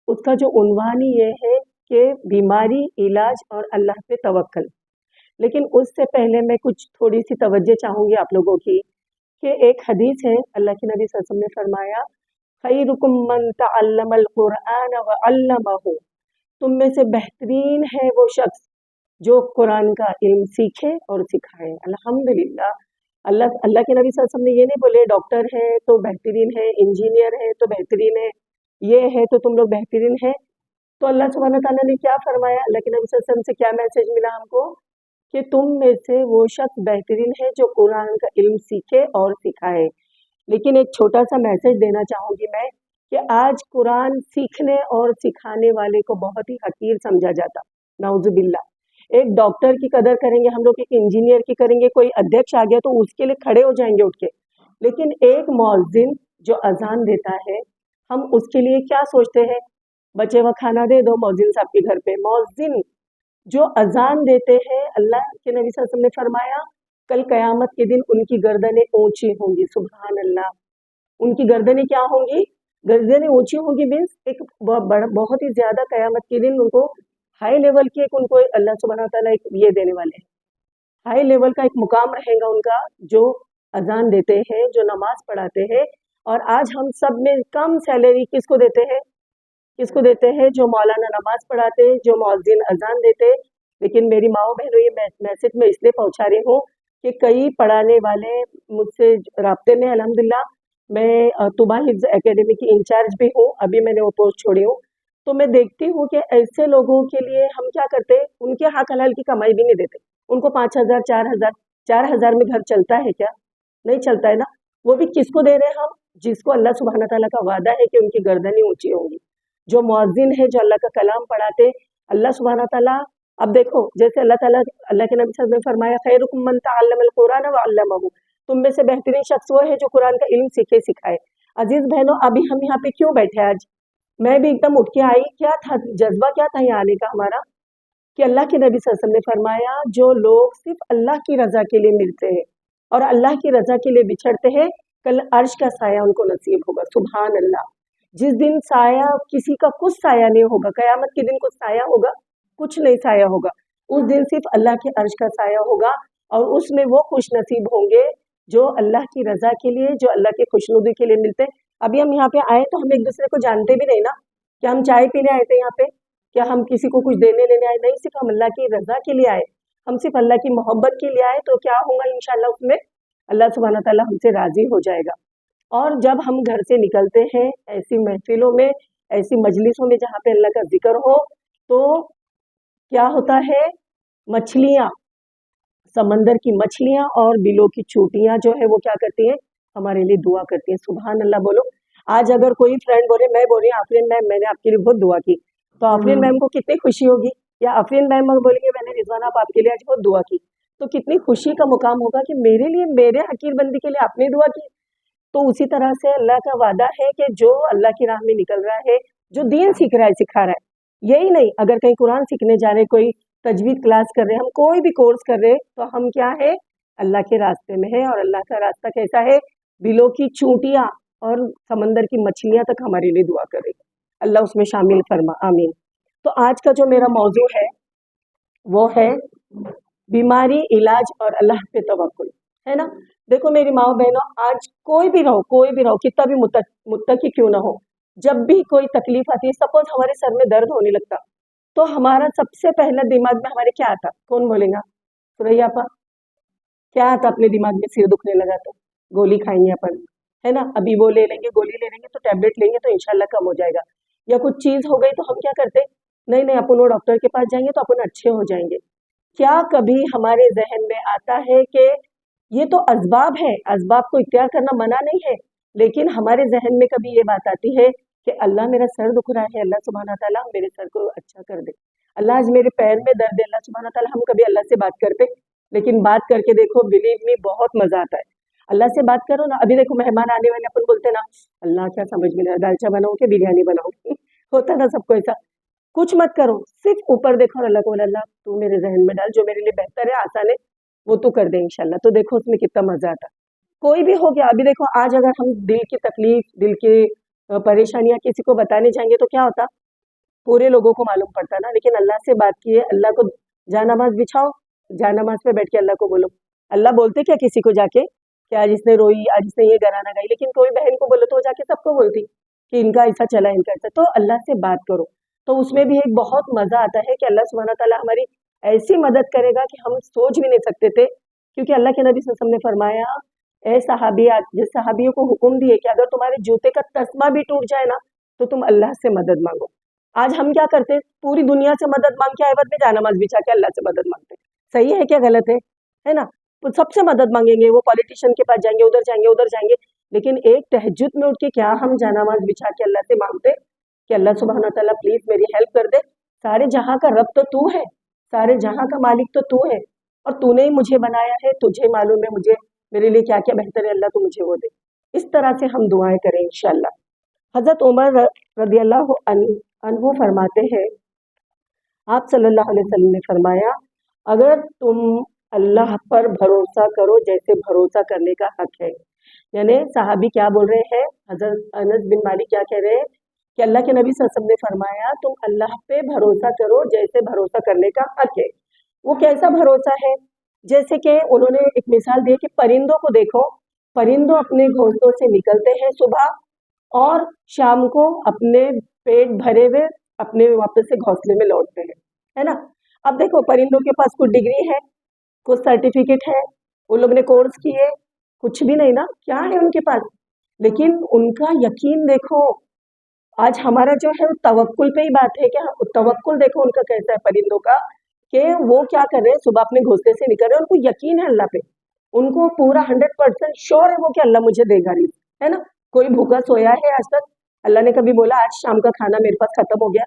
اس کا جو عنوان ہی یہ ہے کہ بیماری، علاج اور اللہ پہ توکل۔ لیکن اس سے پہلے میں کچھ تھوڑی سی توجہ چاہوں گی آپ لوگوں کی کہ ایک حدیث ہے، اللہ کے نبی صلی اللہ علیہ وسلم نے فرمایا خیرکم من تعلم القرآن وعلمہ، تم میں سے بہترین ہے وہ شخص جو قرآن کا علم سیکھے اور سکھائے۔ الحمدللہ، اللہ کے نبی صلی اللہ علیہ وسلم نے یہ نہیں بولے ڈاکٹر ہے تو بہترین ہے، انجینئر ہے تو بہترین ہے، یہ ہے تو تم لوگ بہترین ہے۔ تو اللہ سبحانہ تعالیٰ نے کیا فرمایا، اللہ کے نبی صلی اللہ علیہ وسلم سے کیا میسج ملا ہم کو کہ تم میں سے وہ شخص بہترین ہے جو قرآن کا علم سیکھے اور سکھائے۔ لیکن ایک چھوٹا سا میسج دینا چاہوں گی میں کہ آج قرآن سیکھنے اور سکھانے والے کو بہت ہی حقیر سمجھا جاتا، نعوذ باللہ۔ ایک ڈاکٹر کی قدر کریں گے ہم لوگ، ایک انجینئر کی کریں گے، کوئی ادھیکش آ گیا تو اس کے لیے کھڑے ہو جائیں گے اٹھ کے۔ لیکن ایک مؤذن جو اذان دیتا ہے، ہم اس کے لیے کیا سوچتے ہیں؟ بچے وہ کھانا دے دو مؤذن صاحب کے گھر پہ۔ مؤذن جو اذان دیتے ہیں، اللہ کے نبی صلی اللہ علیہ وسلم نے فرمایا کل قیامت کے دن ان کی گردنیں اونچی ہوں گی، سبحان اللہ۔ ان کی گردنیں کیا ہوں گی؟ گردنیں اونچی ہوں گی، مینس ایک بہت ہی زیادہ قیامت کے دن ان کو ہائی لیول کی ان کو اللہ سبحانہ تعالیٰ ایک یہ دینے والے ہیں، ہائی لیول کا ایک مقام رہے گا ان کا، جو اذان دیتے ہیں، جو نماز پڑھاتے ہیں۔ اور آج ہم سب میں کم سیلری کس کو دیتے ہیں؟ کس کو دیتے ہیں؟ جو مولانا نماز پڑھاتے، جو مؤذن اذان دیتے۔ لیکن میری ماؤں بہنوں، یہ میسج میں اس لیے پہنچا رہی ہوں کہ کئی پڑھانے والے مجھ سے رابطے میں، الحمدللہ میں طبع حفظ اکیڈمی کی انچارج بھی ہوں، ابھی میں نے وہ پوسٹ چھوڑی ہوں، تو میں دیکھتی ہوں کہ ایسے لوگوں کے لیے ہم کیا کرتے، ان کے حق حلال کی کمائی بھی نہیں دیتے۔ ان کو 5,000 4,000 میں گھر چلتا ہے کیا؟ نہیں چلتا ہے نا۔ وہ بھی کس کو دے رہے ہیں ہم؟ جس کو اللہ سبحانہ تعالیٰ کا وعدہ ہے کہ ان کی گردنیں اونچی ہوں گی۔ جو مؤذن ہے، جو اللہ کا کلام پڑھاتے، اللہ سبحانہ تعالیٰ، اب دیکھو جیسے اللہ تعالیٰ، اللہ کے نبی صلی اللہ علیہ وسلم نے فرمایا خیرکم من تعلم القرآن وعلمہ، تم میں سے بہترین شخص وہ ہے جو قرآن کا علم سیکھے سکھائے۔ عزیز بہنوں، ابھی ہم یہاں پہ کیوں بیٹھے آج؟ میں بھی ایک دم اٹھ کے آئی، کیا تھا جذبہ، کیا تھا یہاں آنے کا ہمارا، کہ اللہ کے نبی صلی اللہ علیہ وسلم نے فرمایا جو لوگ صرف اللہ کی رضا کے لیے ملتے ہیں اور اللہ کی رضا کے لیے بچھڑتے ہیں، کل عرش کا سایہ ان کو نصیب ہوگا، سبحان اللہ۔ جس دن سایہ کسی کا کچھ سایہ نہیں ہوگا، قیامت کے دن کچھ سایہ ہوگا؟ کچھ نہیں سایہ ہوگا۔ اس دن صرف اللہ کے عرش کا سایہ ہوگا، اور اس میں وہ خوش نصیب ہوں گے جو اللہ کی رضا کے لیے، جو اللہ کی خوشنودی کے لیے ملتے۔ ابھی ہم یہاں پہ آئے تو ہم ایک دوسرے کو جانتے بھی نہیں نا، کیا ہم چائے پینے آئے تھے یہاں پہ؟ کیا ہم کسی کو کچھ دینے لینے آئے؟ نہیں، صرف ہم اللہ کی رضا کے لیے آئے، ہم صرف اللہ کی محبت کے لیے آئے۔ تو کیا ہوگا انشاءاللہ، اس میں اللہ سبحانہ تعالیٰ ہم سے راضی ہو جائے گا۔ اور جب ہم گھر سے نکلتے ہیں ایسی محفلوں میں، ایسی مجلسوں میں جہاں پہ اللہ کا ذکر ہو، تو کیا ہوتا ہے؟ مچھلیاں، سمندر کی مچھلیاں اور بلوں کی چوٹیاں جو ہے وہ کیا کرتی ہیں؟ ہمارے لیے دعا کرتی ہیں، سبحان اللہ بولو۔ آج اگر کوئی فرینڈ بولے، میں بول رہی ہوں آفرین میم میں نے آپ کے لیے بہت دعا کی، تو آفرین میم کو کتنی خوشی ہوگی، یا آفرین میم بولیں گے میں نے رضوان آپ کے لیے آج بہت دعا کی، تو کتنی خوشی کا مقام ہوگا کہ میرے لیے، میرے حقیر بندی کے لیے آپ نے دعا کی۔ تو اسی طرح سے اللہ کا وعدہ ہے کہ جو اللہ کی راہ میں نکل رہا ہے، جو دین سیکھ رہا ہے، سکھا رہا ہے، یہی نہیں، اگر کہیں قرآن سیکھنے جا رہے، کوئی تجوید کلاس کر رہے، ہم کوئی بھی کورس کر رہے، تو ہم کیا ہے؟ اللہ کے راستے میں ہے۔ اور اللہ کا راستہ کیسا ہے؟ بلوں کی چونٹیاں اور سمندر کی مچھلیاں تک ہمارے لیے دعا کرے، اللہ اس میں شامل فرما، آمین۔ تو آج کا جو میرا موضوع ہے وہ ہے بیماری، علاج اور اللہ پہ توکل، ہے نا۔ دیکھو میری ماں بہنوں، آج کوئی بھی رہو، کتنا بھی متقی کیوں نہ ہو، جب بھی کوئی تکلیف آتی ہے، سپوز ہمارے سر میں درد ہونے لگتا، تو ہمارا سب سے پہلا دماغ میں ہمارے کیا آتا؟ کون بولے گا؟ سوریا پا، کیا آتا اپنے دماغ میں؟ سر دکھنے لگا تو گولی کھائیں گے اپن، ہے نا، ابھی وہ لے لیں گے، گولی لے لیں گے تو ٹیبلٹ لیں گے تو انشاءاللہ کم ہو جائے گا۔ یا کچھ چیز ہو گئی تو ہم کیا کرتے؟ نہیں اپن وہ ڈاکٹر کے پاس جائیں گے تو اپن اچھے ہو جائیں گے۔ کیا کبھی ہمارے ذہن میں آتا ہے کہ یہ تو اسباب ہے، اسباب کو اختیار کرنا منع نہیں ہے، لیکن ہمارے ذہن میں کبھی یہ بات آتی ہے کہ اللہ میرا سر دکھ رہا ہے، اللہ سبحانہ تعالیٰ میرے سر کو اچھا کر دے، اللہ آج میرے پیر میں درد ہے، اللہ سبحانہ تعالیٰ، ہم کبھی اللہ سے بات کرتے؟ لیکن بات کر کے دیکھو، بلیو می، بہت مزہ آتا ہے اللہ سے بات کرو نا۔ ابھی دیکھو مہمان آنے والے، اپن بولتے نا اللہ کیا سمجھ میں نہیں آ رہا، دالچا بناؤ کہ بریانی بناؤ، ہوتا نا سب کو ایسا۔ کچھ مت کرو، صرف اوپر دیکھو اور اللہ کو، اللہ تو میرے ذہن میں ڈال، جو میرے لیے بہتر ہے، آسان ہے، وہ تو کر دے انشاءاللہ۔ تو دیکھو اس میں کتنا مزہ آتا، کوئی بھی ہو گیا۔ ابھی دیکھو آج اگر ہم دل کی تکلیف، دل کی پریشانیاں کسی کو بتانے جائیں گے تو کیا ہوتا؟ पूरे लोगों को मालूम पड़ता ना, लेकिन अल्लाह से बात की है, अल्लाह को जानमाज बिछाओ, जानमाज पे बैठ के अल्लाह को बोलो। अल्लाह बोलते क्या किसी को जाके कि आज इसने रोई, आज इसने ये गाना गाई, लेकिन कोई बहन को बोलो तो वो जाके सबको बोलती कि इनका ऐसा चला, इनका ऐसा। तो अल्लाह से बात करो, तो उसमें भी एक बहुत मजा आता है कि अल्लाह सुब्हाना ताला हमारी ऐसी मदद करेगा कि हम सोच भी नहीं सकते थे, क्योंकि अल्लाह के नबी सल्लल्लाहु अलैहि वसल्लम ने फरमाया, ए सहाबियात, जिस सहाबियों को हुक्म दिए कि अगर तुम्हारे जूते का तस्मा भी टूट जाए ना, तो तुम अल्लाह से मदद मांगो। आज हम क्या करते हैं, पूरी दुनिया से मदद मांग के एवज में जानमाज बिछा के अल्लाह से मदद मांगते हैं। सही है क्या गलत है ना? तो सबसे मदद मांगेंगे, वो पॉलिटिशियन के पास जाएंगे, उधर जाएंगे, लेकिन एक तहज्जुद में उठ के क्या हम जानमाज बिछा के अल्लाह से मांगते कि अल्लाह सुब्हाना ताला प्लीज मेरी हेल्प कर दे, सारे जहां का रब तो तू है, सारे जहां का मालिक तो तू है, और तूने ही मुझे बनाया है, तुझे मालूम है मुझे मेरे लिए क्या क्या बेहतर है, अल्लाह तू मुझे वो दे। इस तरह से हम दुआएं करें इंशाअल्लाह। हजरत उमर रदियल्लाहु अन्हु फरमाते हैं, आप सल्लल्लाहु अलैहि वसल्लम ने फरमाया, अगर तुम अल्लाह पर भरोसा करो जैसे भरोसा करने का हक है। यानी साहबी क्या बोल रहे हैं, हजरत अनस बिन मालिक क्या कह रहे हैं कि अल्लाह के नबी सल्लल्लाहु अलैहि वसल्लम ने फरमाया, तुम अल्लाह पे भरोसा करो जैसे भरोसा करने का हक है। वो कैसा भरोसा है? जैसे कि उन्होंने एक मिसाल दी कि परिंदों को देखो, परिंदों अपने घोंसलों से निकलते हैं सुबह और शाम को अपने पेट भरे हुए अपने वापस से घोंसले में लौटते हैं, है ना? अब देखो परिंदों के पास कुछ डिग्री है, कुछ सर्टिफिकेट है, उन लोग ने कोर्स किए, कुछ भी नहीं ना, क्या है उनके पास, लेकिन उनका यकीन देखो। आज हमारा जो है तवक्कुल पे ही बात है, क्या तवक्कुल देखो उनका कैसा है परिंदों का, कि वो क्या कर रहे हैं, सुबह अपने घोंसले से निकल रहे हैं, उनको यकीन है अल्लाह पे, उनको पूरा 100% श्योर है वो कि अल्लाह मुझे देगा रिज़्क, है ना? कोई भूखा सोया है आज तक? अल्लाह ने कभी बोला आज शाम का खाना मेरे पास खत्म हो गया?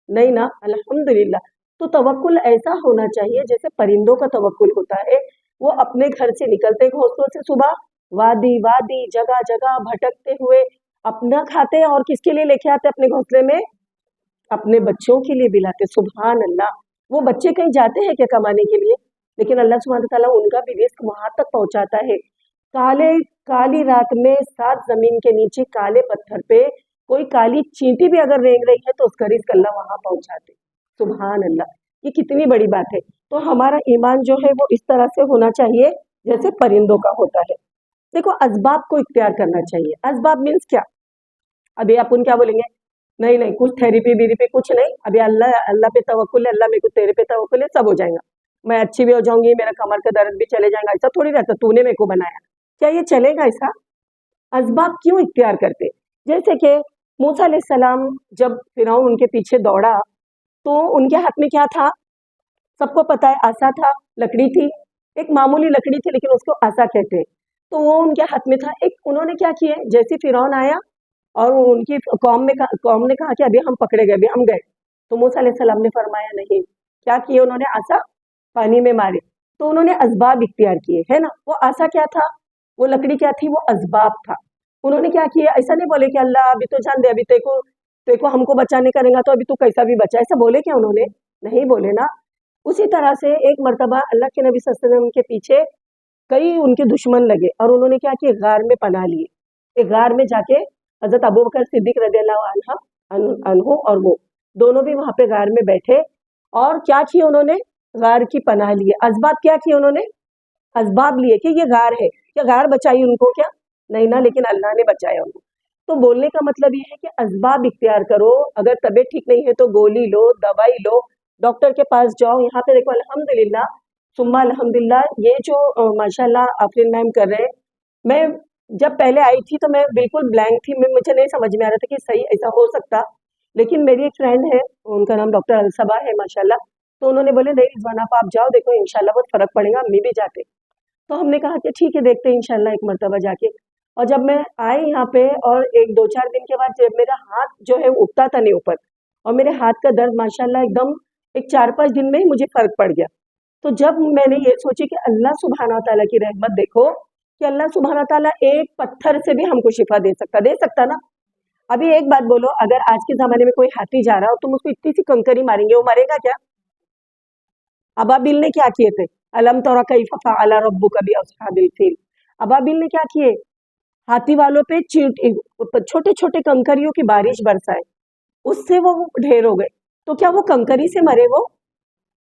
नहीं ना, अल्हम्दुलिल्लाह। तो तवक्कुल ऐसा होना चाहिए जैसे परिंदों का तवक्कुल होता है। वो अपने घर से निकलते घोंसलों से सुबह, वादी वादी जगह जगह भटकते हुए अपना खाते और किसके लिए लेके आते अपने घोंसले में? अपने बच्चों के लिए भी लाते। सुभान अल्लाह। वो बच्चे कहीं जाते हैं क्या कमाने के लिए? लेकिन अल्लाह सुब्हानहू तआला उनका भी रिस्क वहां तक पहुंचाता है। काली रात में 7 जमीन के नीचे काले पत्थर पे कोई काली चींटी भी अगर रेंग रही है तो उसका रिस्क अल्लाह वहां पहुंचाते। सुभान अल्लाह, ये कितनी बड़ी बात है। तो हमारा ईमान जो है वो इस तरह से होना चाहिए जैसे परिंदों का होता है। देखो असबाब को इख्तियार करना चाहिए। असबाब मीन्स क्या? अभी अपन क्या बोलेंगे, नहीं नहीं कुछ थेरेपी वेरेपी कुछ नहीं, अभी अल्लाह पे तवक्कुल है, अल्लाह मेरे को तेरे पे तवक्कुल है, सब हो जाएगा, मैं अच्छी भी हो जाऊंगी, मेरा कमर का दर्द भी चले जाएगा। ऐसा थोड़ी रहता, तूने मेरे को बनाया, क्या ये चलेगा ऐसा? असबाब क्यों इख्तियार करते? जैसे कि मूसा अलैहिस्सलाम जब फिरौन उनके पीछे दौड़ा तो उनके हाथ में क्या था? सबको पता है, आसा था, लकड़ी थी, एक मामूली लकड़ी थी लेकिन उसको आसा कहते हैं। तो वो उनके हाथ में था। एक उन्होंने क्या किए, जैसे फिरौन आया और उनकी कौम ने कहा कि अभी हम पकड़े गए, अभी हम गए, तो मूसा अलैहिस्सलाम ने फरमाया नहीं, क्या किए उन्होंने? आसा पानी में मारे। तो उन्होंने असबाब इख्तियार किए, है ना? वो आसा क्या था, वो लकड़ी क्या थी, वो असबाब था। उन्होंने क्या किया, ऐसा नहीं बोले कि अल्लाह अभी तो जान दे, अभी तेको हमको बचाने करेगा तो अभी तू कैसा भी बचा, ऐसा बोले क्या उन्होंने? नहीं बोले ना। उसी तरह से एक मर्तबा अल्लाह के नबी सल्लल्लाहु अलैहि वसल्लम के पीछे कई उनके दुश्मन लगे और उन्होंने क्या किया, गार में पनाह लिए। एक गार में जाके हजरत अबू बकर सिद्दीक रज़ियल्लाहु अन्हु और वो दोनों भी वहां पे गार में बैठे और क्या किया उन्होंने, गार की पनाह लिए। असबाब क्या किए उन्होंने? असबाब लिए कि ये गार है, क्या गार बचाई उनको? क्या नहीं ना, लेकिन अल्लाह ने बचाया उनको। तो बोलने का मतलब ये है कि असबाब इख्तियार करो। अगर तबीयत ठीक नहीं है तो गोली लो, दवाई लो, डॉक्टर के पास जाओ। यहाँ पे देखो अल्हम्दुलिल्लाह सुम्मा अल्हम्दुलिल्लाह, ये जो माशाल्लाह आफरीन मैम कर रहे हैं, मैं जब पहले आई थी तो मैं बिल्कुल ब्लैंक थी, मुझे नहीं समझ में आ रहा था कि सही ऐसा हो सकता। लेकिन मेरी एक फ्रेंड है, उनका नाम डॉक्टर अलसबा है माशाल्लाह, तो उन्होंने बोले नहीं रिजवाना आप जाओ, देखो इंशाल्लाह बहुत फर्क पड़ेगा, अम्मी भी जाते। तो हमने कहा कि ठीक है देखते हैं इंशाल्लाह एक मरतबा जाके। और जब मैं आई यहाँ पे और एक 2-4 दिन के बाद जब मेरा हाथ जो है उठता था नहीं ऊपर, और मेरे हाथ का दर्द माशाल्लाह एकदम एक 4-5 दिन में ही मुझे फर्क पड़ गया। तो जब मैंने ये सोची कि अल्लाह सुब्हाना ताला की रहमत देखो कि अल्लाह सुब्हाना ताला एक पत्थर से भी हमको शिफा दे सकता ना। अभी एक बात बोलो, अगर आज के जमाने में कोई हाथी जा रहा हो तुम उसको इतनी सी कंकरी मारेंगे, वो मरेगा क्या? अबाबिल ने क्या किए थे, अलम तरा कैफ फअल रब्बुका बिअस्हाबिल फील। अबाबिल ने क्या किए, हाथी वालों पे छोटे छोटे कंकरियों की बारिश बरसाए, उससे वो ढेर हो गए। तो क्या वो कंकरी से मरे? वो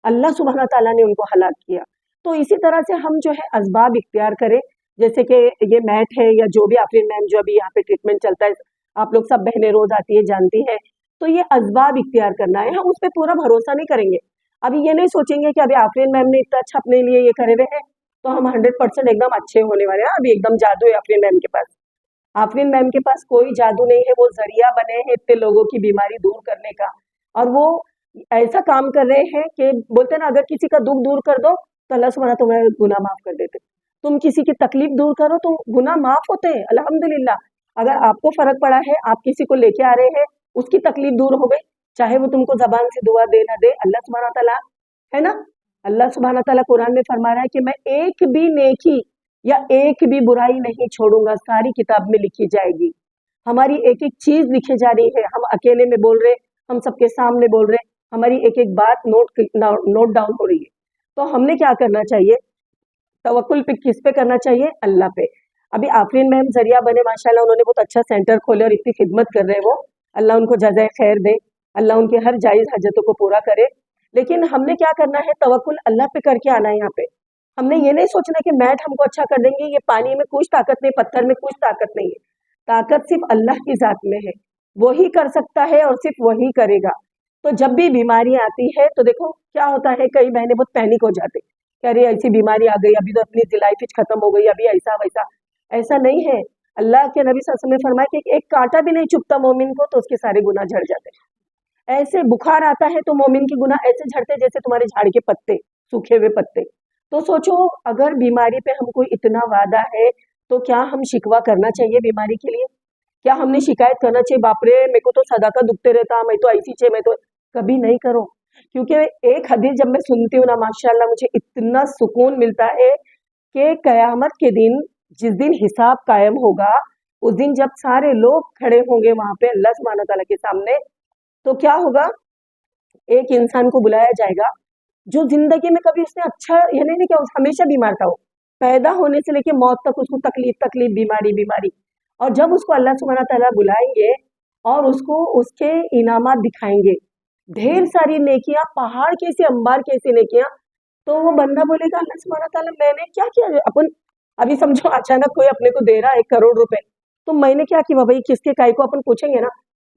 अल्लाह सुब्हाना ताला ने उनको हलाक किया। तो इसी तरह से हम जो है असबाब इख्तियार करें, जैसे कि ये मैट है या जो भी आफरीन मैम जो अभी यहाँ पे ट्रीटमेंट चलता है, आप लोग सब बहनें रोज आती है जानती है, तो ये असबाब इख्तियार करना है। हम उस पर पूरा भरोसा नहीं करेंगे। अभी ये नहीं सोचेंगे कि अभी आफरीन मैम ने इतना अच्छा अपने लिए ये करे हुए हैं तो हम 100% एकदम अच्छे होने वाले हैं। अभी एकदम जादू है आफरीन मैम के पास। आफरीन मैम के पास कोई जादू नहीं है, वो जरिया बने हैं इतने लोगों की बीमारी दूर करने का। और वो ऐसा काम कर रहे हैं कि बोलते हैं ना, अगर किसी का दुख दूर कर दो तो अल्लाह सुब्हाना तुम्हारा गुनाह माफ कर देते। तुम किसी की तकलीफ दूर करो तो गुनाह माफ होते हैं, अल्हम्दुलिल्लाह। अगर आपको फर्क पड़ा है, आप किसी को लेके आ रहे हैं, उसकी तकलीफ दूर हो गई, चाहे वो तुमको जबान से दुआ दे ना दे, अल्लाह सुब्हाना ताला है ना, अल्लाह सुब्हाना ताला कुरान में फरमा रहा है कि मैं एक भी नेकी या एक भी बुराई नहीं छोड़ूंगा, सारी किताब में लिखी जाएगी। हमारी एक एक चीज लिखी जा रही है, हम अकेले में बोल रहे, हम सबके सामने बोल रहे, हमारी एक एक बात नोट डाउन हो रही है। तो हमने क्या करना चाहिए? तवक्कुल पे किस पे करना चाहिए? अल्लाह पे। अभी आफरीन मैम जरिया बने, माशाल्लाह उन्होंने बहुत अच्छा सेंटर खोले और इतनी खिदमत कर रहे हैं वो, अल्लाह उनको जज़ाए खैर दे, अल्लाह उनकी हर जायज़ हजतों को पूरा करे। लेकिन हमने क्या करना है? तवक्कुल अल्लाह पे करके आना है यहाँ पे। हमने ये नहीं सोचना कि मैट हमको अच्छा कर देंगे, ये पानी में कुछ ताकत नहीं, पत्थर में कुछ ताकत नहीं है। ताकत सिर्फ अल्लाह की जात में है, वही कर सकता है और सिर्फ वही करेगा। तो जब भी बीमारी आती है तो देखो क्या होता है, कई बहनें बहुत पैनिक हो जाते, कि अरे ऐसी बीमारी आ गई, अभी तो अपनी लाइफ खत्म हो गई, अभी ऐसा वैसा। ऐसा नहीं है। अल्लाह के नबी सल्लल्लाहु अलैहि वसल्लम ने फरमाया कि एक कांटा भी नहीं चुभता मोमिन को तो उसके सारे गुनाह झड़ जाते हैं। ऐसे बुखार आता है तो मोमिन के गुनाह ऐसे झड़ते जैसे तुम्हारे झाड़ के पत्ते, सूखे हुए पत्ते। तो सोचो, अगर बीमारी पे हमको इतना वादा है तो क्या हम शिकवा करना चाहिए बीमारी के लिए? क्या हमने शिकायत करना चाहिए, बाप रे मेरे को तो सदा का दुखते रहता, मैं तो ऐसी छे, मैं तो? कभी नहीं करो। क्योंकि एक हदीस जब मैं सुनती हूँ ना, माशाल्लाह मुझे इतना सुकून मिलता है कि कयामत के दिन, जिस दिन हिसाब कायम होगा, उस दिन जब सारे लोग खड़े होंगे वहां पे अल्लाह सुब्हानहू तआला के सामने, तो क्या होगा? एक इंसान को बुलाया जाएगा जो जिंदगी में कभी उसने अच्छा, यानी नहीं क्या, हमेशा बीमार था, वो पैदा होने से लेके मौत तक उसको तकलीफ तकलीफ, बीमारी बीमारी। और जब उसको अल्लाह सुब्हानहू तआला बुलाएंगे और उसको उसके इनामात दिखाएंगे, ढेर सारी नेकियां, पहाड़ कैसे अंबार कैसी नेकियां, तो वो बंदा बोलेगा अल्लाह सुब्हानहू तआला मैंने क्या किया? अपन अभी समझो अचानक कोई अपने को दे रहा है 1 करोड़ रुपए, तो मैंने क्या किया भाई, किसके काय को अपन पूछेंगे ना।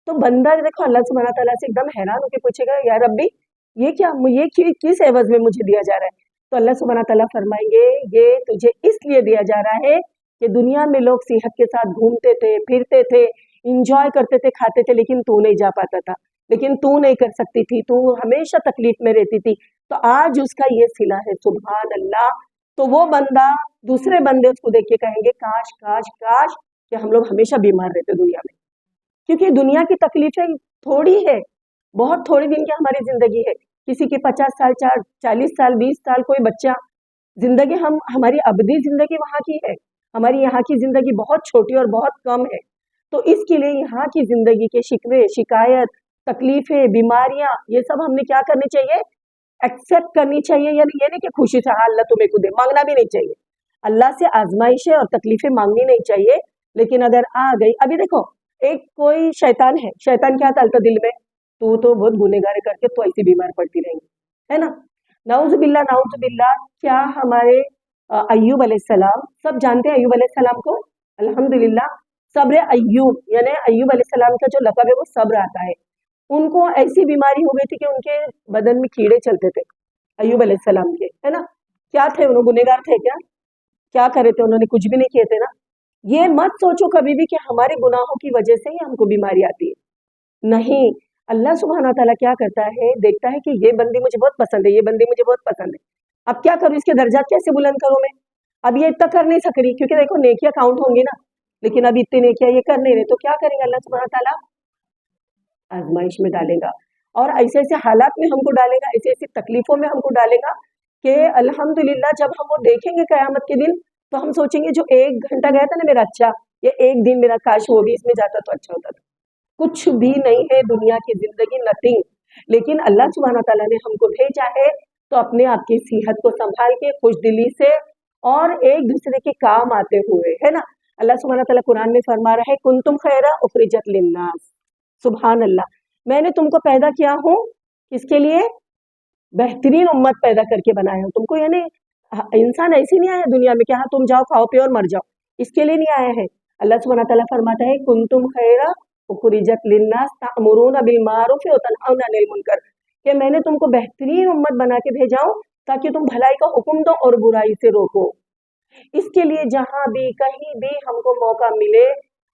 तो बंदा देखो अल्लाह सुब्हानहू तआला से एकदम हैरान होकर पूछेगा, या रब्बी ये क्या, ये किस एवज में मुझे दिया जा रहा है? तो अल्लाह सुब्हानहू तआला फरमाएंगे, ये तुझे इसलिए दिया जा रहा है कि दुनिया में लोग सेहत के साथ घूमते थे, फिरते थे, इंजॉय करते थे, खाते थे, लेकिन तू नहीं जा पाता था, लेकिन तू नहीं कर सकती थी, तू हमेशा तकलीफ में रहती थी। तो आज उसका ये सिला है, सुभान अल्लाह। तो वो बंदा, दूसरे बंदे उसको देख के कहेंगे काश काश काश कि हम लोग हमेशा बीमार रहते दुनिया में, क्योंकि दुनिया की तकलीफें थोड़ी है, बहुत थोड़ी दिन की हमारी जिंदगी है। किसी की 50 साल, 40 साल, 20 साल, कोई बच्चा जिंदगी, हमारी अबदी जिंदगी वहां की है, हमारी यहाँ की जिंदगी बहुत छोटी और बहुत कम है। तो इसके लिए यहाँ की जिंदगी के शिकवे, शिकायत, तकलीफें, बीमारियां, ये सब हमने क्या करनी चाहिए? एक्सेप्ट करनी चाहिए। यानी ये नहीं कि खुशी से हाँ अल्लाह तुम्हें को दे, मांगना भी नहीं चाहिए। अल्लाह से आजमाइशें और तकलीफें मांगनी नहीं चाहिए। लेकिन अगर आ गई, अभी देखो एक कोई शैतान है, शैतान क्या डालता दिल में, तू तो बहुत गुनहगार करके तो ऐसी बीमार पड़ती रहेंगी, है ना। नाउजुबिल्ला नाउजुबिल्ला। क्या हमारे अय्यूब अलैहिस्सलाम, सब जानते हैं अय्यूब अलैहिस्सलाम को, अल्हम्दुलिल्लाह। सब्र अय्यूब, यानी अय्यूब अलैहिस्सलाम का जो लक़ब है वो सब्र आता है। उनको ऐसी बीमारी हो गई थी कि उनके बदन में कीड़े चलते थे, अय्यूब अलैहिस्सलाम के, है ना। क्या थे उन्होंने, गुनहगार थे क्या? क्या करे थे उन्होंने? कुछ भी नहीं किए थे ना। ये मत सोचो कभी भी कि हमारे गुनाहों की वजह से ही हमको बीमारी आती है, नहीं। अल्लाह सुब्हानहू तआला क्या करता है, देखता है कि ये बंदी मुझे बहुत पसंद है, ये बंदी मुझे बहुत पसंद है, अब क्या करूं, इसके दर्जात कैसे बुलंद करूं मैं? अब ये इतना कर नहीं सक रही, क्योंकि देखो नेकियां काउंट होंगी ना, लेकिन अब इतनी नेकियां ये कर नहीं रहे, तो क्या करेंगे? अल्लाह सुब्हानहू तआला आजमाइश में डालेगा, और ऐसे ऐसे हालात में हमको डालेगा, ऐसे ऐसी तकलीफों में हमको डालेगा कि अल्हम्दुलिल्लाह जब हम वो देखेंगे कयामत के दिन, तो हम सोचेंगे जो 1 घंटा गया था ना मेरा, अच्छा ये 1 दिन मेरा काश वो भी इसमें जाता तो अच्छा होता था। कुछ भी नहीं है दुनिया की जिंदगी, नथिंग। लेकिन अल्लाह सुब्हानहू तआला ने हमको भेजा है तो अपने आप की सेहत को संभाल के, खुश दिली से, और एक दूसरे के काम आते हुए, है ना। अल्लाह सुब्हानहू तआला कुरान में फरमा रहा है, कुंतुम खैरा उखरिजत लिन्नास, सुभान अल्लाह, मैंने तुमको पैदा किया हूँ किसके लिए? बेहतरीन उम्मत पैदा करके बनाया हूँ तुमको। यानी इंसान ऐसे नहीं आया दुनिया में कि हाँ तुम जाओ खाओ पियो और मर जाओ, इसके लिए नहीं आया है। अल्लाह सुब्हानहू तआला फरमाता है कुंतुम खैरा उखरिजत लिन्नास तामुरून बिल मारूफ व तनहौना अनिल मुनकर, कि मैंने तुमको बेहतरीन उम्मत बना के भेजा हूँ ताकि तुम भलाई का हुक्म दो और बुराई से रोको। इसके लिए जहां भी कहीं भी हमको मौका मिले,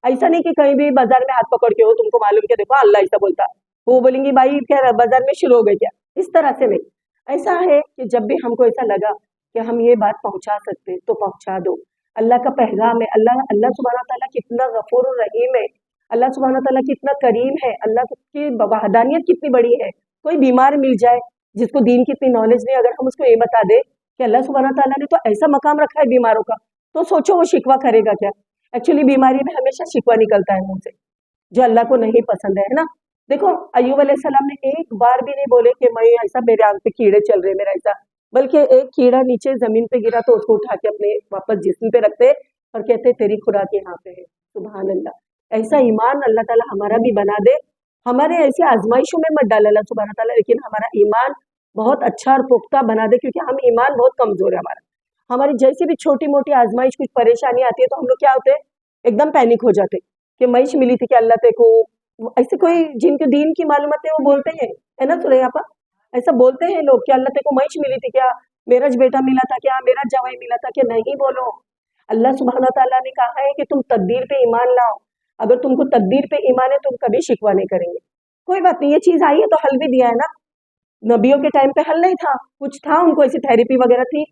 ऐसा नहीं कि कहीं भी बाजार में हाथ पकड़ के हो, तुमको मालूम क्या देखो अल्लाह ऐसा बोलता, वो बोलेंगी भाई क्या बाजार में शुरू हो गए क्या, इस तरह से नहीं। ऐसा है कि जब भी हमको ऐसा लगा कि हम ये बात पहुंचा सकते तो पहुंचा दो। अल्लाह का पैगाम है। अल्लाह अल्लाह सुब्हानहू तआला कितना गफूर रहीम है, अल्लाह सुब्हानहू तआला कितना करीम है, अल्लाह की वहदानियत कितनी बड़ी है। कोई बीमार मिल जाए जिसको दीन की इतनी नॉलेज नहीं, अगर हम उसको ये बता दे कि अल्लाह सुब्हानहू तआला ने तो ऐसा मकाम रखा है बीमारों का, तो सोचो वो शिकवा करेगा क्या। एक्चुअली बीमारी में हमेशा शिकवा निकलता है मुंह से, जो अल्लाह को नहीं पसंद है ना। देखो अय्यूब अलैहिस्सलाम ने एक बार भी नहीं बोले कि मैं ऐसा मेरे आंख पे कीड़े चल रहे मेरा ऐसा, बल्कि एक कीड़ा नीचे जमीन पे गिरा तो उसको उठा के अपने वापस जिस्म पे रखते और कहते तेरी खुराक यहाँ पे है। सुभान अल्लाह। ऐसा ईमान अल्लाह ताला हमारा भी बना दे, हमारे ऐसी आजमाइशों में मत डाल अल्लाह सुब्हानहू तआला, लेकिन हमारा ईमान बहुत अच्छा और पुख्ता बना दे, क्योंकि हम ईमान बहुत कमजोर है हमारा। हमारी जैसी भी छोटी मोटी आजमाइश कुछ परेशानी आती है तो हम लोग क्या होते हैं, एकदम पैनिक हो जाते कि मैश मिली थी कि अल्लाह ते को, ऐसे कोई जिनके दीन की मालूमत है वो बोलते हैं, है ना सुरैया आपा, ऐसा बोलते हैं लोग कि अल्लाह ते को मैश मिली थी क्या, मेरा बेटा मिला था क्या, मेरा जवाई मिला था क्या। नहीं बोलो, अल्लाह सुब्हानहू तआला ने कहा है कि तुम तकदीर पे ईमान लाओ। अगर तुमको तकदीर पे ईमान है तुम कभी शिकवा नहीं करेंगे। कोई बात नहीं, ये चीज आई है तो हल भी दिया है ना। नबियों के टाइम पे हल नहीं था, कुछ था उनको ऐसी थेरेपी वगैरह थी।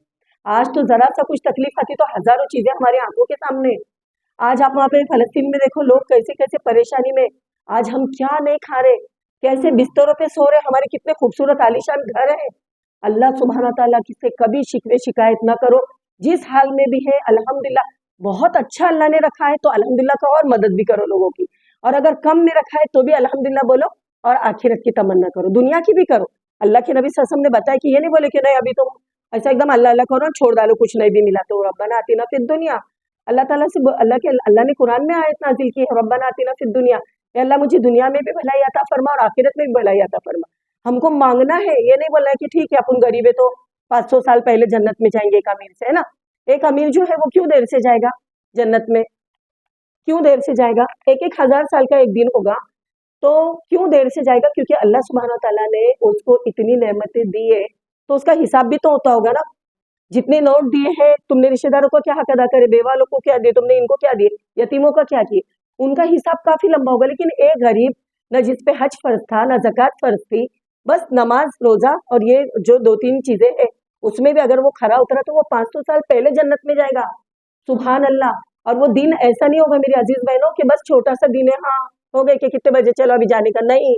आज तो जरा सा कुछ तकलीफ आती तो हजारों चीजें हमारी आंखों के सामने। आज आप वहाँ पे फलस्तीन में देखो लोग कैसे कैसे परेशानी में, आज हम क्या नहीं खा रहे, कैसे बिस्तरों पे सो रहे, हमारे कितने खूबसूरत आलीशान घर है। अल्लाह सुब्हानहू तआला से कभी शिकवे शिकायत ना करो, जिस हाल में भी है अल्हम्दुलिल्लाह। बहुत अच्छा अल्लाह ने रखा है तो अल्हम्दुलिल्लाह का और मदद भी करो लोगों की, और अगर कम में रखा है तो भी अल्हम्दुलिल्लाह बोलो, और आखिरत की तमन्ना करो, दुनिया की भी करो। अल्लाह के नबी सल्लल्लाहु अलैहि वसल्लम ने बताया कि ये नहीं बोले कि नहीं अभी तुम ऐसा एकदम अल्लाह अल्लाह करो छोड़ डालो, कुछ नहीं भी मिला तो रब्बना आतिना फिद दुनिया। अल्लाह ताला से अल्लाह ने कुरान में आयत नाजिल की है, रब्बना आतिना फिद दुनिया, अल्लाह मुझे दुनिया में भी भलाई अता फरमा और आखिरत में भी भलाई अता फरमा। हमको मांगना है, ये नहीं बोलना है कि ठीक है अपन गरीब है तो 500 साल पहले जन्नत में जाएंगे एक अमीर से, है ना। एक अमीर जो है वो क्यों देर से जाएगा जन्नत में, क्यों देर से जाएगा, एक हजार साल का एक दिन होगा तो क्यों देर से जाएगा, क्योंकि अल्लाह सुब्हानहू तआला ने उसको इतनी नेमतें दी है तो उसका हिसाब भी तो होता होगा ना। जितने नोट दिए हैं तुमने रिश्तेदारों को क्या हक अदा करे, बेवा लोग को क्या दिए तुमने, इनको क्या दिए, यतीमों का क्या किए, उनका हिसाब काफी लंबा होगा। लेकिन एक गरीब न जिस पे हज फर्ज था न ज़कात फर्ज थी, बस नमाज रोजा और ये जो 2-3 चीजें हैं उसमें भी अगर वो खरा उतरा तो वो 500 साल पहले जन्नत में जाएगा। सुभान अल्लाह। और वो दिन ऐसा नहीं होगा मेरी अजीज बहनों कि बस छोटा सा दिन है, हाँ हो गए कि कितने बजे चलो अभी जाने का, नहीं।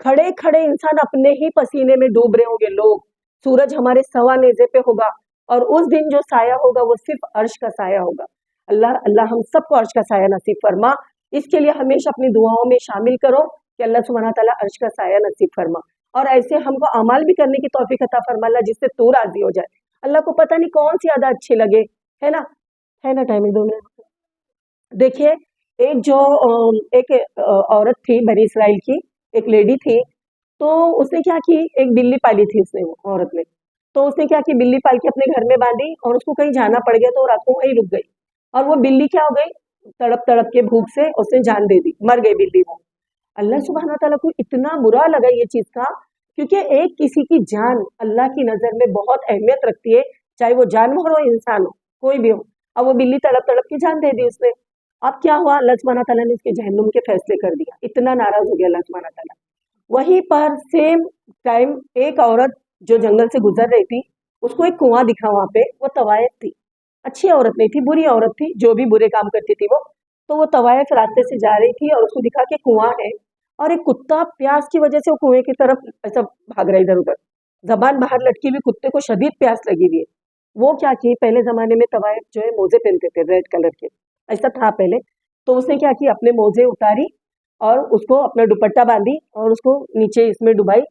खड़े खड़े इंसान अपने ही पसीने में डूब रहे होंगे लोग, सूरज हमारे सवा नेजे पे होगा और उस दिन जो साया होगा वो सिर्फ अर्श का साया होगा। अल्लाह अल्लाह हम सबको अर्श का साया नसीब फरमा। इसके लिए हमेशा अपनी दुआओं में शामिल करो कि अल्लाह सुब्हानहू तआला अर्श का साया नसीब फरमा, और ऐसे हमको अमाल भी करने की तौफीक अता फरमा अल्लाह, जिससे तू राजी हो जाए। अल्लाह को पता नहीं कौन सी अदा अच्छी लगे, है ना। है ना टाइम 2 मिनट। देखिए एक जो एक औरत थी बनी इसराइल की, एक लेडी थी, तो उसने क्या की, एक बिल्ली पाली थी उसने, वो औरत ने, तो उसने क्या की बिल्ली पाल के अपने घर में बांधी और उसको कहीं जाना पड़ गया तो रात को वहीं रुक गई, और वो बिल्ली क्या हो गई, तड़प तड़प के भूख से उसने जान दे दी, मर गई बिल्ली वो। अल्लाह सुब्हानहू तआला को इतना बुरा लगा ये चीज का, क्योंकि एक किसी की जान अल्लाह की नजर में बहुत अहमियत रखती है, चाहे वो जानवर हो इंसान हो कोई भी हो। अब वो बिल्ली तड़प तड़प के जान दे दी उसने। अब क्या हुआ, अल्लाह सुब्हानहू तआला ने उसके जहन्नुम के फैसले कर दिया, इतना नाराज हो गया अल्लाह सुब्हानहू तआला। वहीं पर सेम टाइम एक औरत जो जंगल से गुजर रही थी, उसको एक कुआं दिखा वहां पे, वो तवायफ थी, अच्छी औरत नहीं थी, बुरी औरत थी, जो भी बुरे काम करती थी वो। तो वो तवायफ रास्ते से जा रही थी और उसको दिखा कि कुआं है, और एक कुत्ता प्यास की वजह से वो कुएं की तरफ ऐसा भाग रहा है इधर उधर, जबान बाहर लटकी हुई, कुत्ते को शदीद प्यास लगी हुई है। वो क्या की, पहले जमाने में तवायफ जो है मोजे पहनते थे रेड कलर के, ऐसा था पहले, तो उसने क्या की, अपने मोजे उतारी और उसको अपना दुपट्टा बांधी और उसको नीचे इसमें डुबाई,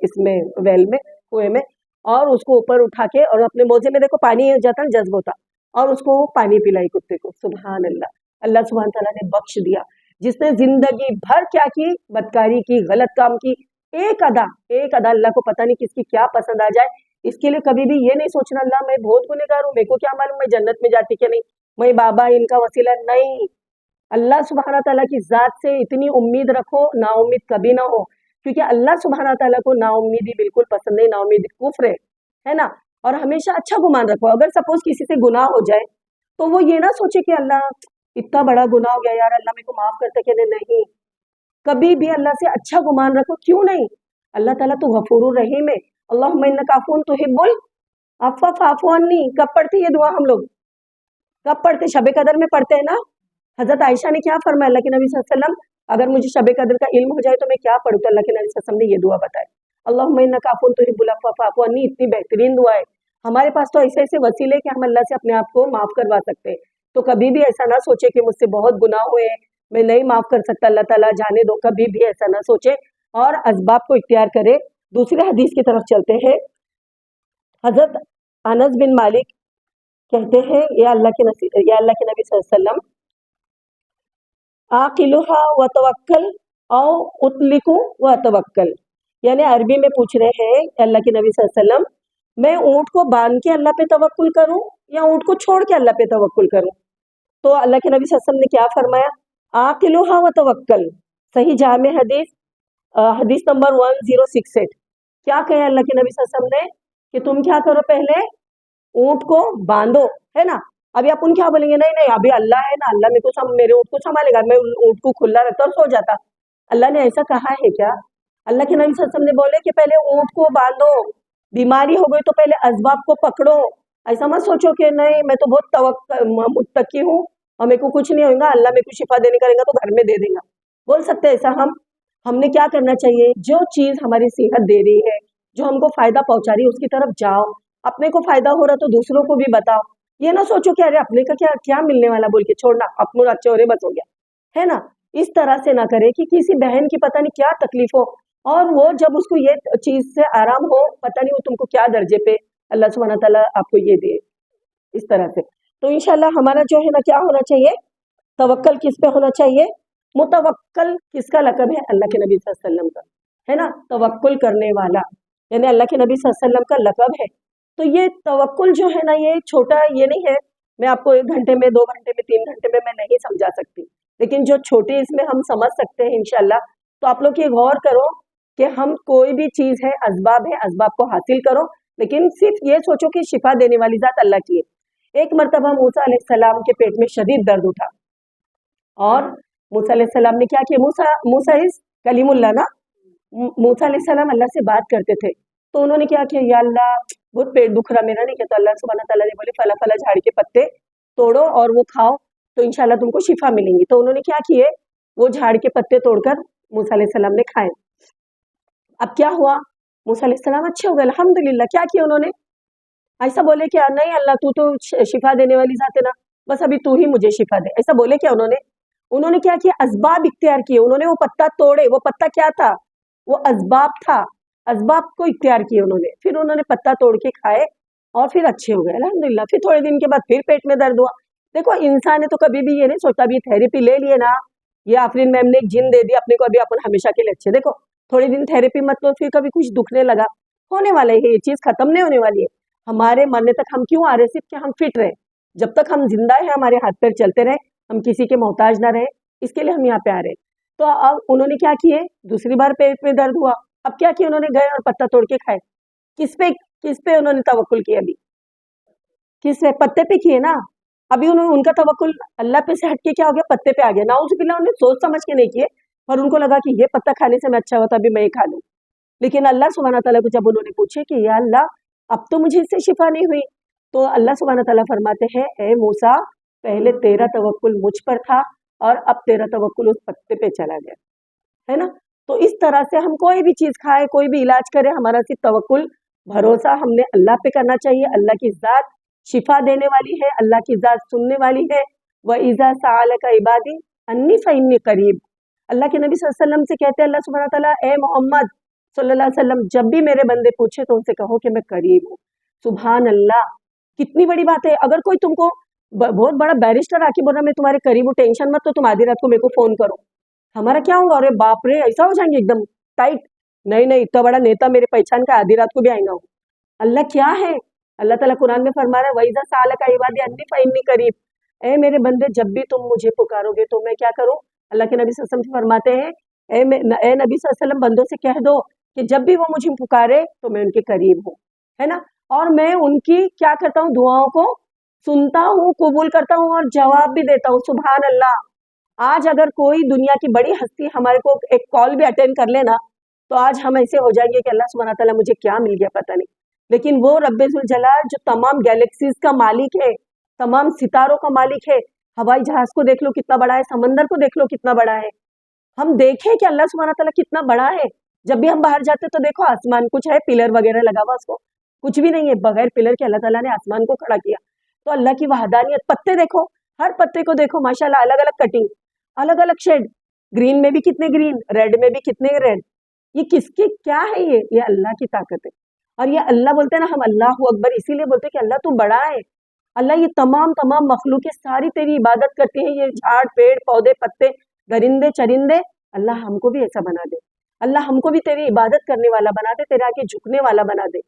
इसमें वेल में, कुएं में, और उसको ऊपर उठा के, और अपने मोजे में देखो पानी हो जाता जज्ब होता, और उसको पानी पिलाई कुत्ते को। सुभान अल्लाह। अल्लाह सुब्हानहू तआला ने बख्श दिया। जिसने जिंदगी भर क्या की, बदकारी की, गलत काम की, एक अदा अल्लाह को पता नहीं किसकी क्या पसंद आ जाए, इसके लिए कभी भी ये नहीं सोचना अल्लाह मैं बहुत गुनहगार हूँ, मेरे को क्या मालूम मैं जन्नत में जाती कि नहीं, मैं बाबा इनका वसीला नहीं। अल्लाह सुब्हाना ताला की ज़ात से इतनी उम्मीद रखो, नाउम्मीद कभी ना हो, क्योंकि अल्लाह सुब्हाना ताला को नाउम्मीदी बिल्कुल पसंद नहीं, नाउम्मीदी कुफ्र है ना। और हमेशा अच्छा गुमान रखो, अगर सपोज किसी से गुनाह हो जाए तो वो ये ना सोचे कि अल्लाह इतना बड़ा गुनाह हो गया यार, अल्लाह मेरे को माफ करते कि नहीं। कभी भी अल्लाह से अच्छा गुमान रखो, क्यों नहीं, अल्लाह ताला तो गफूरुर रहीम है। अल्लाहुम्मा इन्नका अफ़ून तुहिब्बुल अफ़्व फ़अफ़ु अन्नी, कब पढ़ते ये दुआ हम लोग, कब पढ़ते, शब कदर में पढ़ते हैं ना। हजरत आयशा ने क्या फरमाया अल्लाह के नबी सल्लल्लाहु अलैहि वसल्लम, अगर मुझे शब कदर का इल्म हो जाए तो मैं क्या पढ़ूं, तो अल्लाह के नबी सल्लल्लाहु अलैहि वसल्लम ने ये दुआ बताई, अल्लाहुम्मा इन्नका अफ़ून तुहिब्बुल अफ़्व फ़अफ़ु अन्नी। इतनी बेहतरीन दुआ है, हमारे पास तो ऐसे ऐसे वसीले कि हम अल्लाह से अपने आप को माफ करवा सकते हैं। तो कभी भी ऐसा ना सोचे कि मुझसे बहुत गुनाह हुए, मैं नहीं माफ कर सकता, अल्लाह ताला जाने दो, कभी भी ऐसा ना सोचे और असबाब को इख्तियार करे। दूसरे हदीस की तरफ चलते हैं। हजरत अनस बिन मालिक कहते हैं, या अल्लाह के नबी सल्लल्लाहु अलैहि वसल्लम, आकिलुहा व तवक्कल औ उतलिकु व तवक्कल, यानी अरबी में पूछ रहे हैं अल्लाह के नबी सल्लल्लाहु अलैहि वसल्लम, मैं ऊँट को बांध के अल्लाह पे तवक्कुल करूं या ऊँट को छोड़ के अल्लाह पे तवक्कुल करूं। तो अल्लाह के नबी सल्लल्लाहु अलैहि वसल्लम ने क्या फरमाया, आकिलुहा व तवक्कल, सही जामे हदीस हदीस नंबर 1068। क्या कहे अल्लाह के नबी सल्लल्लाहु अलैहि वसल्लम ने कि तुम क्या करो, पहले ऊँट को बांधो, है ना। अभी अपन क्या बोलेंगे, नहीं नहीं अभी अल्लाह है ना, अल्लाह मेरे ऊँट को संभालेगा, मैं ऊँट को खुला रखता और सो जाता। अल्लाह ने ऐसा कहा है क्या? अल्लाह के नबी सल्लल्लाहु अलैहि वसल्लम ने बोले कि पहले ऊँट को बांधो, बीमारी हो गई तो पहले असबाब को पकड़ो। ऐसा मत सोचो कि नहीं मैं तो बहुत मुत्तकी हूँ और मेरे को कुछ नहीं होगा, अल्लाह मेरे को शिफा देने करेगा तो घर में दे देगा, बोल सकते हैं ऐसा हम? हमने क्या करना चाहिए, जो चीज़ हमारी सेहत दे रही है, जो हमको फायदा पहुंचा रही है उसकी तरफ जाओ, अपने को फायदा हो रहा तो दूसरों को भी बताओ। ये ना सोचो कि अरे अपने का क्या क्या मिलने वाला बोल के छोड़ना, अपनों अच्छे हो रहे बस हो गया, है ना। इस तरह से ना करे कि किसी बहन की पता नहीं क्या तकलीफ हो और वो जब उसको ये चीज से आराम हो, पता नहीं वो तुमको क्या दर्जे पे अल्लाह सुब्हानहू तआला आपको ये दे, इस तरह से। तो इंशाल्लाह हमारा जो है ना क्या होना चाहिए, तवक्कल किस पे होना चाहिए, मुतवक्कल किसका लक़ब है, अल्लाह के नबी सल्लल्लाहु अलैहि वसल्लम का, है ना। तवक्कुल करने वाला यानी अल्लाह के नबी सल्लल्लाहु अलैहि वसल्लम का लक़ब है। तो ये तवक्कुल जो है ना, ये छोटा ये नहीं है, मैं आपको 1 घंटे में 2 घंटे में 3 घंटे में मैं नहीं समझा सकती, लेकिन जो छोटी इसमें हम समझ सकते हैं इंशाल्लाह। तो आप लोग ये गौर करो कि हम कोई भी चीज़ है, असबाब है, असबाब को हासिल करो, लेकिन सिर्फ ये सोचो कि शिफा देने वाली ज़ात अल्लाह की है। एक मरतबा मूसा अलैहिस्सलाम के पेट में शदीद दर्द उठा और मूसा अलैहिस्सलाम ने क्या किया, मूसा इस कलीमुल्लाह ना, मूसा अलैहिस्सलाम अल्लाह से बात करते थे, तो उन्होंने क्या किया, या अल्लाह बहुत पेट दुख रहा मेरा, नहीं कहता, अल्लाह सुब्हानहू तआला ने बोले फला फला झाड़ के पत्ते तोड़ो और वो खाओ तो इंशाल्लाह तुमको शिफा मिलेंगी। तो उन्होंने क्या किए, वो झाड़ के पत्ते तोड़कर मूसा अलैहिस्सलाम ने खाए। अब क्या हुआ, मूसा अलैहिस्सलाम अच्छे हो गए अल्हम्दुलिल्लाह। क्या किया उन्होंने, ऐसा बोले क्या, नहीं अल्लाह तू तो शिफा देने वाली ज़ात है ना, बस अभी तू ही मुझे शिफा दे, ऐसा बोले क्या उन्होंने? उन्होंने क्या किया, असबाब इख्तियार किए, उन्होंने वो पत्ता तोड़े, वो पत्ता क्या था, वो असबाब था, असबाब को इख्तियार किए उन्होंने, फिर उन्होंने पत्ता तोड़ के खाए और फिर अच्छे हो गए अल्हम्दुलिल्लाह। फिर थोड़े दिन के बाद फिर पेट में दर्द हुआ। देखो इंसान है तो कभी भी ये नहीं सोचता अभी थेरेपी ले लिए ना, ये आफरीन मैम ने एक जिन दे दी अपने को, अभी अपन हमेशा के लिए अच्छे। देखो थोड़े दिन थेरेपी मत लो, फिर कभी कुछ दुखने लगा, होने वाला है, ये चीज़ खत्म नहीं होने वाली है। हमारे मरने तक हम क्यों आ रहे, सिर्फ कि हम फिट रहे, जब तक हम जिंदा है हमारे हाथ पैर चलते रहे, हम किसी के मोहताज ना रहे, इसके लिए हम यहाँ पे आ रहे हैं। तो अब उन्होंने क्या किए, दूसरी बार पेट में दर्द हुआ, अब क्या किया उन्होंने, गए और पत्ता तोड़ के खाए। किस पे उन्होंने तवक्कुल किया, अभी किस पे, पत्ते पे किए ना। अभी उन्होंने उनका तवक्कुल अल्लाह पे से हटके क्या हो गया, पत्ते पे आ गया। नाउज़ुबिल्लाह, उन्होंने सोच समझ के नहीं किए, पर उनको लगा कि ये पत्ता खाने से मैं अच्छा होता, अभी मैं ये खा लूँ। लेकिन अल्लाह सुब्हानहू तआला को जब उन्होंने पूछे कि या अल्लाह अब तो मुझे इससे शिफा नहीं हुई, तो अल्लाह सुब्हानहू तआला फरमाते हैं, ए मूसा पहले तेरा तवक्कुल मुझ पर था और अब तेरा तवक्कुल उस पत्ते पे चला गया, है ना। तो इस तरह से हम कोई भी चीज़ खाए, कोई भी इलाज करें, हमारा सिर्फ तवक्कुल भरोसा हमने अल्लाह पे करना चाहिए। अल्लाह की ज़ात शिफा देने वाली है, अल्लाह की ज़ात सुनने वाली है। व इज़ा सअलका इबादी अन्नी फ़इन्नी क़रीब, अल्लाह के नबी सल्लल्लाहु अलैहि वसल्लम से कहते हैं अल्लाह सुब्हानहू तआला, ए मोहम्मद सल्लल्लाहु अलैहि वसल्लम, जब भी मेरे बंदे पूछे तो उनसे कहो कि मैं करीब हूँ। सुभान अल्लाह, कितनी बड़ी बात है। अगर कोई तुमको बहुत बड़ा बैरिस्टर आके बोल रहा मैं तुम्हारे करीब हूँ, टेंशन मत, तो तुम आधी रात को मेरे को फोन करो, हमारा क्या होगा, अरे बाप रे ऐसा हो जाएंगे एकदम टाइट। नहीं नहीं, इतना बड़ा नेता मेरे पहचान का आधी रात को भी आईना हो। अल्लाह क्या है? अल्लाह ताला कुरान में फरमा रहा है, वइज़ा सालका इबादी अन्नी फइन्नी करीब। ए मेरे बंदे, जब भी तुम मुझे पुकारोगे तो मैं क्या करूं? अल्लाह के नबी सल्लल्लाहु अलैहि वसल्लम फरमाते हैं, ए नबी सल्लल्लाहु अलैहि वसल्लम, बंदों से कह दो कि जब भी वो मुझे पुकारे तो मैं उनके करीब हूँ, है ना? और मैं उनकी क्या करता हूँ, दुआओं को सुनता हूँ, कबूल करता हूँ और जवाब भी देता हूँ। सुभान अल्लाह। आज अगर कोई दुनिया की बड़ी हस्ती हमारे को एक कॉल भी अटेंड कर लेना, तो आज हम ऐसे हो जाएंगे कि अल्लाह सुब्हानहू तआला मुझे क्या मिल गया पता नहीं। लेकिन वो रब्बे जुल जलाल जो तमाम गैलेक्सीज का मालिक है, तमाम सितारों का मालिक है, हवाई जहाज को देख लो कितना बड़ा है, समंदर को देख लो कितना बड़ा है। हम देखें कि अल्लाह सुब्हानहू तआला कितना बड़ा है। जब भी हम बाहर जाते तो देखो आसमान कुछ है, पिलर वगैरह लगा हुआ, उसको कुछ भी नहीं है, बगैर पिलर के अल्लाह ताला ने आसमान को खड़ा किया। तो अल्लाह की वहदानियत। पत्ते देखो, हर पत्ते को देखो माशाल्लाह, अलग अलग कटिंग, अलग अलग शेड, ग्रीन में भी कितने ग्रीन, रेड में भी कितने रेड। ये किसकी क्या है? ये अल्लाह की ताकत है। और ये अल्लाह बोलते हैं ना, हम अल्लाह अकबर इसीलिए बोलते हैं कि अल्लाह तू बड़ा है। अल्लाह, ये तमाम तमाम मखलूक सारी तेरी इबादत करती है, ये झाड़ पेड़ पौधे पत्ते दरिंदे चरिंदे। अल्लाह हमको भी ऐसा बना दे, अल्लाह हमको भी तेरी इबादत करने वाला बना दे, तेरे आगे झुकने वाला बना दे।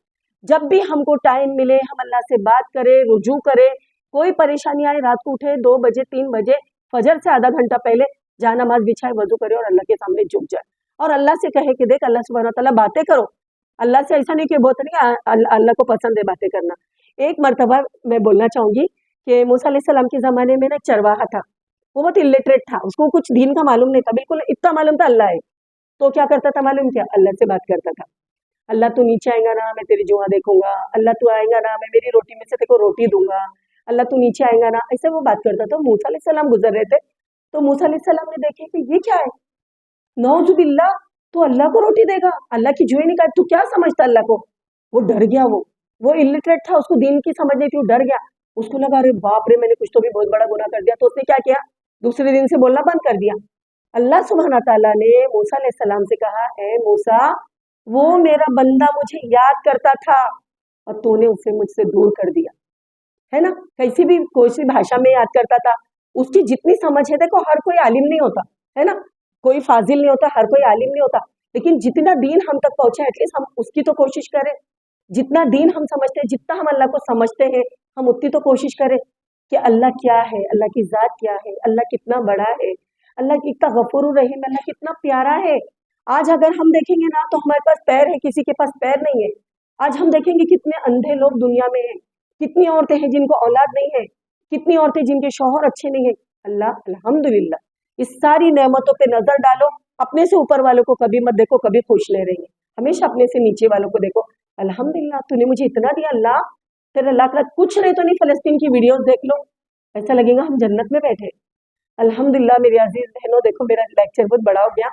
जब भी हमको टाइम मिले हम अल्लाह से बात करें, रुजू करें, कोई परेशानी आए, रात को उठे 2 बजे 3 बजे, फजर से आधा घंटा पहले जा नमाज बिछाए, वजू करे और अल्लाह के सामने झुक जाए और अल्लाह से कहे कि देख अल्लाह सुब्हानहू तआला बातें करो। अल्लाह से ऐसा नहीं कि बहुत नहीं, अल्लाह को पसंद है बातें करना। एक मर्तबा मैं बोलना चाहूंगी कि मूसा अलैहिस्सलाम के ज़माने में ना एक चरवाहा था, वो बहुत इलिटरेट था, उसको कुछ दीन का मालूम नहीं था, बिल्कुल इतना मालूम था अल्लाह है। तो क्या करता था मालूम क्या? अल्लाह से बात करता था। अल्लाह तू नीचे आएगा ना, मैं तेरी जुआ देखूंगा, अल्लाह तू आएगा ना, मैं मेरी रोटी में से तेको रोटी दूंगा, अल्लाह तू नीचे आएगा ना, ऐसे वो बात करता था। मूसा अलैहिस्सलाम गुजर रहे थे, तो मूसा अलैहिस्सलाम ने देखे कि ये क्या है, नौजुबिल्लाह, तू अल्लाह को रोटी देगा, अल्लाह की जुए निकाल, तू क्या समझता अल्लाह को? वो डर गया, वो इलिटरेट था, उसको दीन की समझ नहीं थी, वो डर गया। उसको लगा अरे बाप रे, मैंने कुछ तो भी बहुत बड़ा गुनाह कर दिया। तो उसने क्या किया, दूसरे दिन से बोलना बंद कर दिया। अल्लाह सुब्हानहू तआला ने मूसा अलैहिस्सलाम से कहा, ए मूसा, वो मेरा बंदा मुझे याद करता था और तूने उसे मुझसे दूर कर दिया, है ना? कैसी भी कोई सी भाषा में याद करता था, उसकी जितनी समझ है, देखो हर कोई आलिम नहीं होता, है ना? कोई फाजिल नहीं होता, हर कोई आलिम नहीं होता, लेकिन जितना दीन हम तक पहुंचा एटलीस्ट हम उसकी तो कोशिश करें। जितना दीन हम समझते हैं, जितना हम अल्लाह को समझते हैं, हम उतनी तो कोशिश करें कि अल्लाह क्या है, अल्लाह की जात क्या है, अल्लाह कितना बड़ा है, अल्लाह कितना गफूर रहीम, अल्लाह कितना प्यारा है। आज अगर हम देखेंगे ना तो हमारे पास पैर है, किसी के पास पैर नहीं है। आज हम देखेंगे कितने अंधे लोग दुनिया में हैं, कितनी औरतें हैं जिनको औलाद नहीं है, कितनी औरतें जिनके शौहर अच्छे नहीं है। अल्लाह अल्हम्दुलिल्लाह, इस सारी नेमतों पे नजर डालो, अपने से ऊपर वालों को कभी मत देखो, कभी खुश नहीं रहेंगे, हमेशा अपने से नीचे वालों को देखो। अल्हम्दुलिल्लाह, तूने मुझे इतना दिया अल्लाह, तेरा लाख लाख, कुछ नहीं तो नहीं, फलस्तीन की वीडियोस देख लो, ऐसा लगेगा हम जन्नत में बैठे। अल्हम्दुलिल्लाह मेरी अजीज बहनों, देखो मेरा लेक्चर बहुत बड़ा हो गया,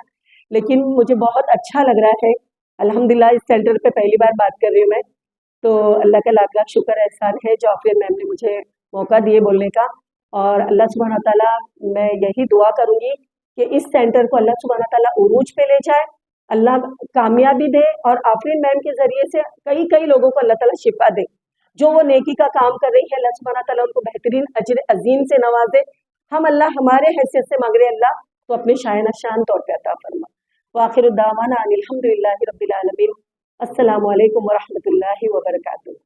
लेकिन मुझे बहुत अच्छा लग रहा है। अल्हम्दुलिल्लाह इस सेंटर पे पहली बार बात कर रही हूँ मैं, तो अल्लाह का लाख लाख शुक्र एहसान है जो आफिया मैम ने मुझे मौका दिए बोलने का। और अल्लाह सुब्हानहू तआला, मैं यही दुआ करूंगी कि इस सेंटर को अल्लाह सुब्हानहू तआला उरूज पे ले जाए, अल्लाह कामयाबी दे और आफरीन मैम के जरिए से कई कई लोगों को अल्लाह ताला शिफा दे। जो वो नेकी का काम कर रही है, अल्लाह सुब्हानहू तआला उनको बेहतरीन अजर अजीम से नवाजे। हम अल्लाह हमारे हैसियत से मांग रहे अल्लाह, तो अपने शायना शान तौर पे अता फरमा। वाखिर दावाना अनिल हम्दुलिल्लाहि रब्बिल आलमीन। अस्सलामु अलैकुम व रहमतुल्लाहि व बरकातुहू।